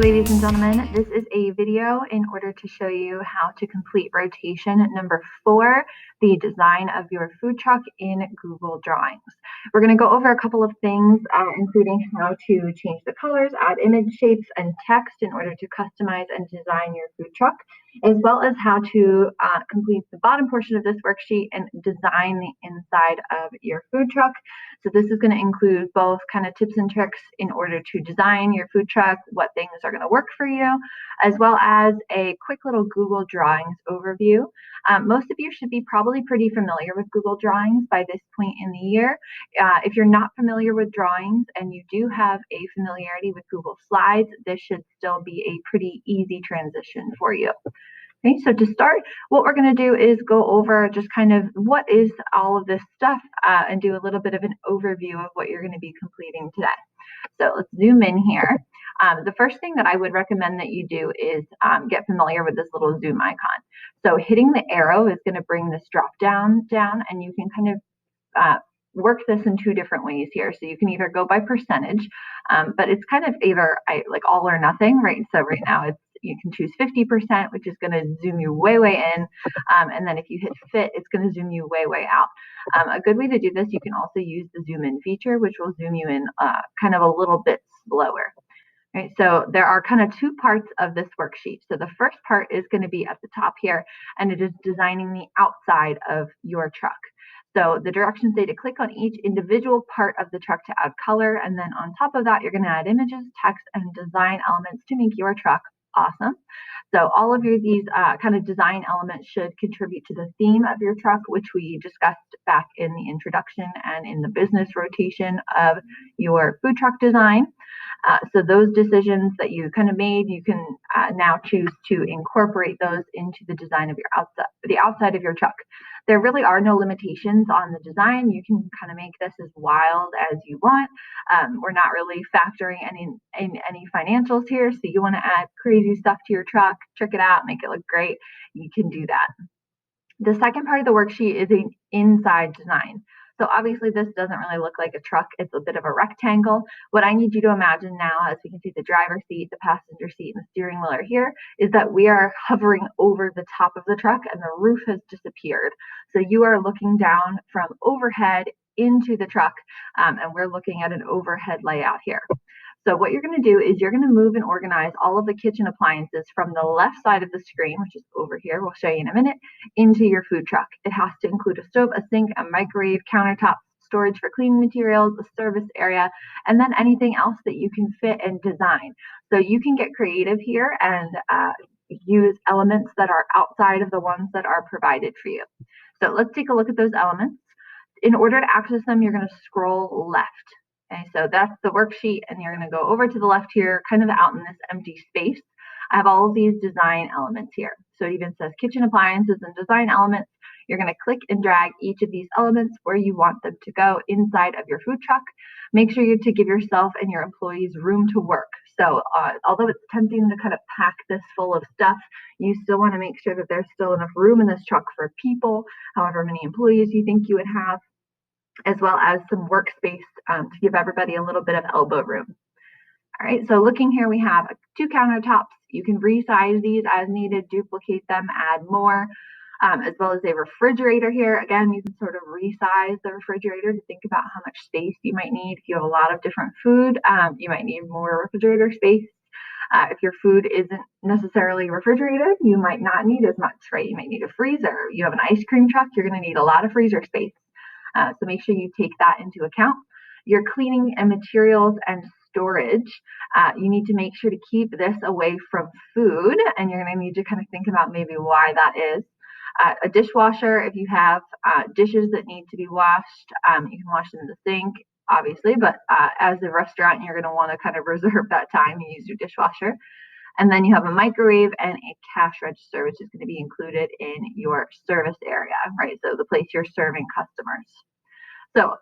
ladies and gentlemen, this is a video in order to show you how to complete rotation number 4, the design of your food truck in Google Drawings. We're going to go over a couple of things, including how to change the colors, add image shapes and text in order to customize and design your food truck, as well as how to complete the bottom portion of this worksheet and design the inside of your food truck. So this is going to include both kind of tips and tricks in order to design your food truck, what things are going to work for you, as well as a quick little Google Drawings overview. Most of you should be probably pretty familiar with Google Drawings by this point in the year. If you're not familiar with drawings and you do have a familiarity with Google Slides, this should still be a pretty easy transition for you. Okay, so to start, what we're going to do is go over just kind of what is all of this stuff and do a little bit of an overview of what you're going to be completing today. So let's zoom in here. The first thing that I would recommend that you do is get familiar with this little zoom icon. So hitting the arrow is going to bring this drop down, and you can kind of work this in two different ways here. So you can either go by percentage, but it's kind of either like all or nothing, right? So right now you can choose 50%, which is going to zoom you way in. And then if you hit fit, it's going to zoom you way out. A good way to do this, you can also use the zoom in feature, which will zoom you in kind of a little bit slower. Right, so there are kind of two parts of this worksheet. So the first part is going to be at the top here, and it is designing the outside of your truck. So the directions say to click on each individual part of the truck to add color, and then on top of that, you're going to add images, text, and design elements to make your truck awesome. So all of these kind of design elements should contribute to the theme of your truck, which we discussed back in the introduction and in the business rotation of your food truck design. So those decisions that you kind of made, you can now choose to incorporate those into the design of your the outside of your truck. There really are no limitations on the design. You can kind of make this as wild as you want. We're not really factoring any financials here. So you want to add crazy stuff to your truck, trick it out, make it look great. You can do that. The second part of the worksheet is an inside design. So obviously this doesn't really look like a truck. It's a bit of a rectangle. What I need you to imagine now, as we can see the driver's seat, the passenger seat, and the steering wheel are here, is that we are hovering over the top of the truck and the roof has disappeared. So you are looking down from overhead into the truck, and we're looking at an overhead layout here. So what you're going to do is you're going to move and organize all of the kitchen appliances from the left side of the screen, which is over here, we'll show you in a minute, into your food truck. It has to include a stove, a sink, a microwave, countertops, storage for cleaning materials, a service area, and then anything else that you can fit and design. So you can get creative here and use elements that are outside of the ones that are provided for you. So let's take a look at those elements. In order to access them, you're going to scroll left. Okay, so that's the worksheet, and you're going to go over to the left here, kind of out in this empty space. I have all of these design elements here. So it even says kitchen appliances and design elements. You're going to click and drag each of these elements where you want them to go inside of your food truck. Make sure to give yourself and your employees room to work. So although it's tempting to kind of pack this full of stuff, you still want to make sure that there's still enough room in this truck for people, however many employees you think you would have, as well as some workspace to give everybody a little bit of elbow room. All right, so looking here, we have 2 countertops. You can resize these as needed, duplicate them, add more, as well as a refrigerator here. Again, you can sort of resize the refrigerator to think about how much space you might need. If you have a lot of different food, you might need more refrigerator space. If your food isn't necessarily refrigerated, you might not need as much, right? You might need a freezer. You have an ice cream truck, you're going to need a lot of freezer space. So make sure you take that into account. Your cleaning and materials and storage, you need to make sure to keep this away from food, and you're going to need to kind of think about maybe why that is. A dishwasher, if you have dishes that need to be washed, you can wash them in the sink, obviously, but as a restaurant, you're going to want to kind of reserve that time and use your dishwasher. And then you have a microwave and a cash register, which is going to be included in your service area, right? So the place you're serving customers. So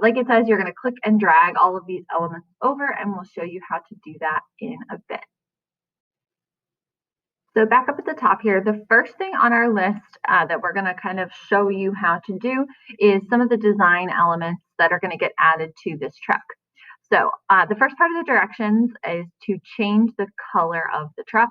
like it says, you're going to click and drag all of these elements over, and we'll show you how to do that in a bit. So back up at the top here, the first thing on our list that we're going to kind of show you how to do is some of the design elements that are going to get added to this truck. So the first part of the directions is to change the color of the truck.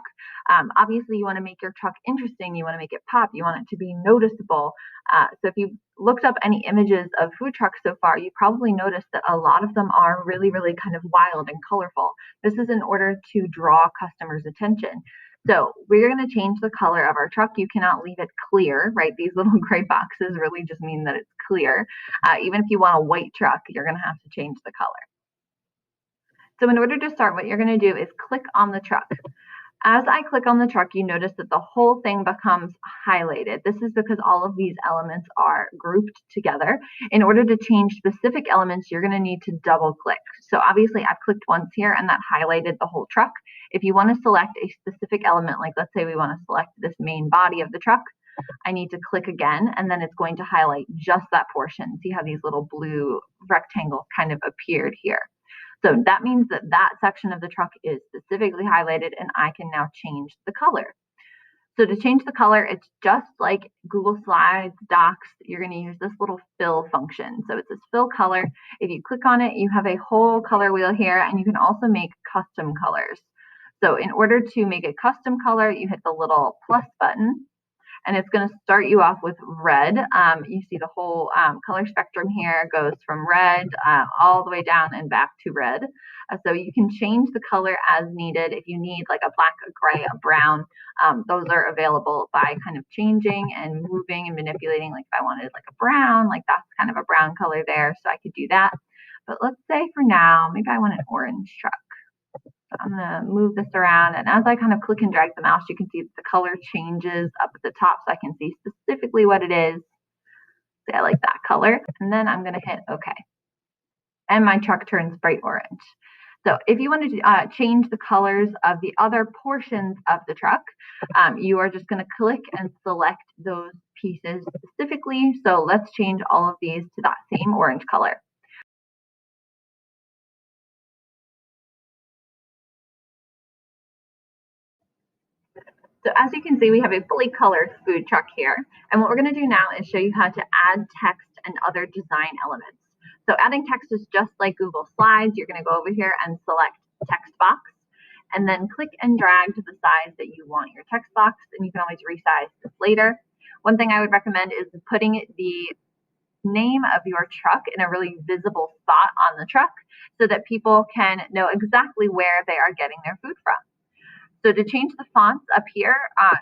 Obviously, you want to make your truck interesting. You want to make it pop. You want it to be noticeable. So if you've looked up any images of food trucks so far, you probably noticed that a lot of them are really, really kind of wild and colorful. This is in order to draw customers' attention. So we're going to change the color of our truck. You cannot leave it clear, right? These little gray boxes really just mean that it's clear. Even if you want a white truck, you're going to have to change the color. So in order to start, what you're going to do is click on the truck. As I click on the truck, you notice that the whole thing becomes highlighted. This is because all of these elements are grouped together. In order to change specific elements, you're going to need to double click. So obviously I've clicked once here and that highlighted the whole truck. If you want to select a specific element, like let's say we want to select this main body of the truck, I need to click again, and then it's going to highlight just that portion. See how these little blue rectangles kind of appeared here. So that means that that section of the truck is specifically highlighted and I can now change the color. So to change the color, it's just like Google Slides, Docs, you're going to use this little fill function. So it's this fill color. If you click on it, you have a whole color wheel here, and you can also make custom colors. So in order to make a custom color, you hit the little plus button, and it's going to start you off with red. You see the whole color spectrum here goes from red all the way down and back to red. So you can change the color as needed. If you need like a black, a gray, a brown, those are available by kind of changing and moving and manipulating. Like if I wanted like a brown, like that's kind of a brown color there, so I could do that. But let's say for now, maybe I want an orange truck. So I'm going to move this around, and as I kind of click and drag the mouse, you can see that the color changes up at the top, so I can see specifically what it is. Say I like that color, and then I'm going to hit OK. And my truck turns bright orange. So if you want to change the colors of the other portions of the truck, you are just going to click and select those pieces specifically. So let's change all of these to that same orange color. So as you can see, we have a fully colored food truck here. And what we're going to do now is show you how to add text and other design elements. So adding text is just like Google Slides. You're going to go over here and select text box, and then click and drag to the size that you want your text box, and you can always resize this later. One thing I would recommend is putting the name of your truck in a really visible spot on the truck so that people can know exactly where they are getting their food from. So to change the fonts up here,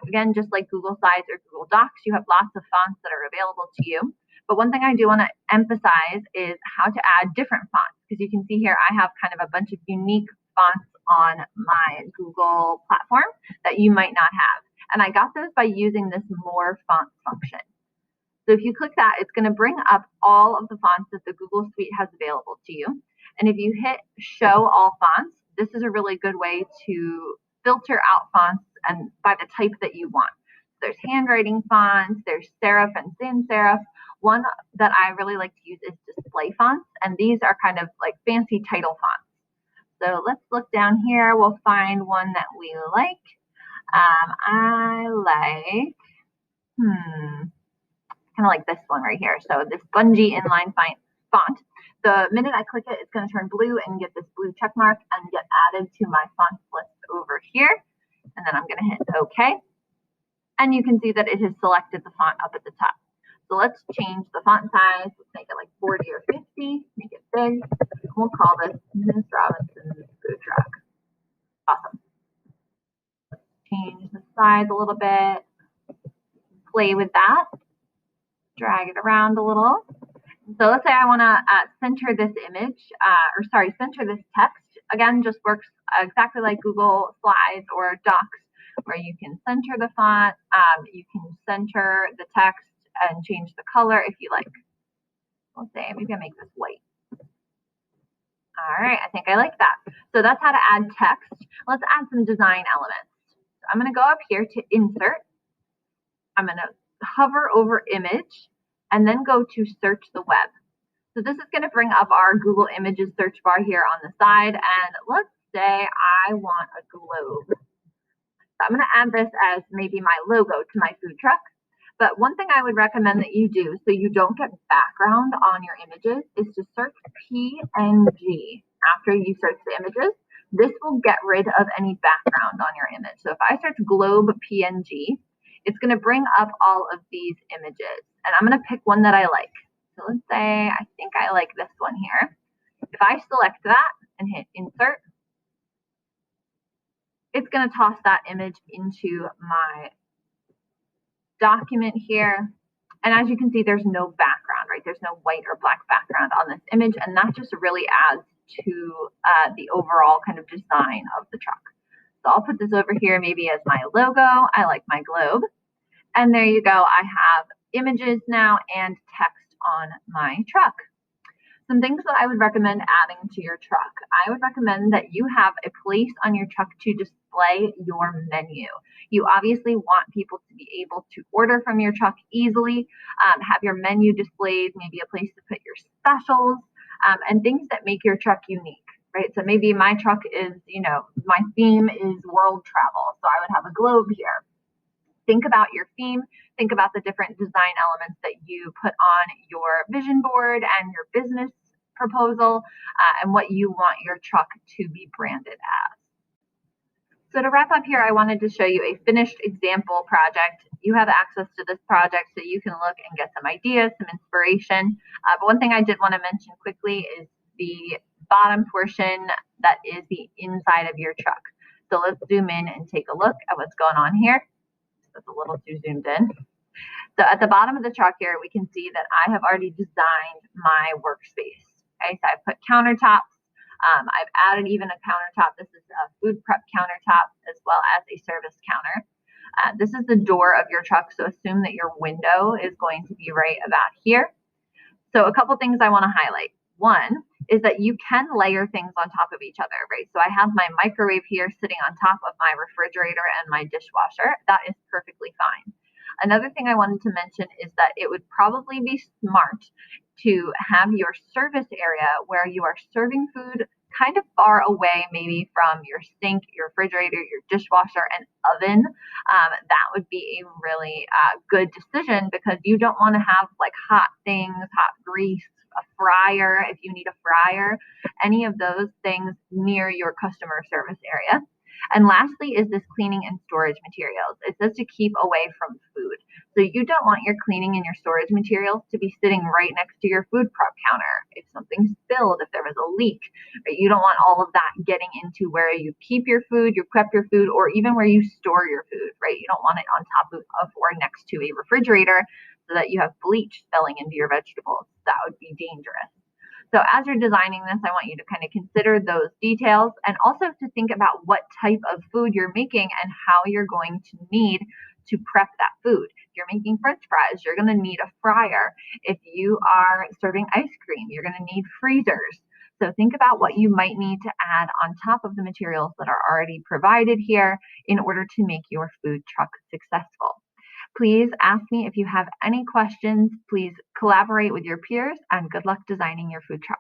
again, just like Google Slides or Google Docs, you have lots of fonts that are available to you. But one thing I do want to emphasize is how to add different fonts, because you can see here I have kind of a bunch of unique fonts on my Google platform that you might not have. And I got those by using this More Fonts function. So if you click that, it's going to bring up all of the fonts that the Google Suite has available to you. And if you hit Show All Fonts, this is a really good way to filter out fonts and by the type that you want. There's handwriting fonts, there's serif and sans serif. One that I really like to use is display fonts, and these are kind of like fancy title fonts. So let's look down here. We'll find one that we like. I like, kind of like this one right here. So this Bungie inline font. The minute I click it, it's going to turn blue and get this blue check mark and get added to my font list over here. And then I'm going to hit OK. And you can see that it has selected the font up at the top. So let's change the font size. Let's make it like 40 or 50. Make it big. We'll call this Miss Robinson's Food Truck. Awesome. Let's change the size a little bit. Play with that. Drag it around a little. So let's say I want to center this image, center this text. Again, just works exactly like Google Slides or Docs, where you can center the font, you can center the text and change the color if you like. Let's say maybe I make this white. All right, I think I like that. So that's how to add text. Let's add some design elements. So I'm going to go up here to Insert. I'm going to hover over Image, and then go to Search the Web. So this is going to bring up our Google Images search bar here on the side, and let's say I want a globe. So I'm going to add this as maybe my logo to my food truck. But one thing I would recommend that you do so you don't get background on your images is to search PNG. after you search the images, this will get rid of any background on your image. So if I search globe PNG, it's going to bring up all of these images, and I'm going to pick one that I like. So let's say I think I like this one here. If I select that and hit insert, it's going to toss that image into my document here. And as you can see, there's no background, right? There's no white or black background on this image, and that just really adds to the overall kind of design of the truck. So I'll put this over here maybe as my logo. I like my globe. And there you go. I have images now and text on my truck. Some things that I would recommend adding to your truck. I would recommend that you have a place on your truck to display your menu. You obviously want people to be able to order from your truck easily, have your menu displayed, maybe a place to put your specials, and things that make your truck unique, right? So maybe my truck is, my theme is world travel. So I would have a globe here. Think about your theme, think about the different design elements that you put on your vision board and your business proposal, and what you want your truck to be branded as. So to wrap up here, I wanted to show you a finished example project. You have access to this project so you can look and get some ideas, some inspiration. But one thing I did want to mention quickly is the bottom portion that is the inside of your truck. So let's zoom in and take a look at what's going on here. That's a little too zoomed in. So at the bottom of the truck here, we can see that I have already designed my workspace. Okay, so I've put countertops. I've added even a countertop. This is a food prep countertop as well as a service counter. This is the door of your truck, so assume that your window is going to be right about here. So a couple things I want to highlight. One is that you can layer things on top of each other, right? So I have my microwave here sitting on top of my refrigerator and my dishwasher. That is perfectly fine. Another thing I wanted to mention is that it would probably be smart to have your service area where you are serving food kind of far away, maybe from your sink, your refrigerator, your dishwasher, and oven. That would be a really good decision, because you don't want to have like hot things, hot grease, a fryer, if you need a fryer, any of those things near your customer service area. And lastly is this cleaning and storage materials. It says to keep away from food. So you don't want your cleaning and your storage materials to be sitting right next to your food prep counter. If something spilled, if there was a leak, right, you don't want all of that getting into where you keep your food, you prep your food, or even where you store your food, right? You don't want it on top of or next to a refrigerator so that you have bleach spilling into your vegetables. That would be dangerous. So as you're designing this, I want you to kind of consider those details, and also to think about what type of food you're making and how you're going to need to prep that food. If you're making French fries, you're going to need a fryer. If you are serving ice cream, you're going to need freezers. So think about what you might need to add on top of the materials that are already provided here in order to make your food truck successful. Please ask me if you have any questions. Please collaborate with your peers, and good luck designing your food truck.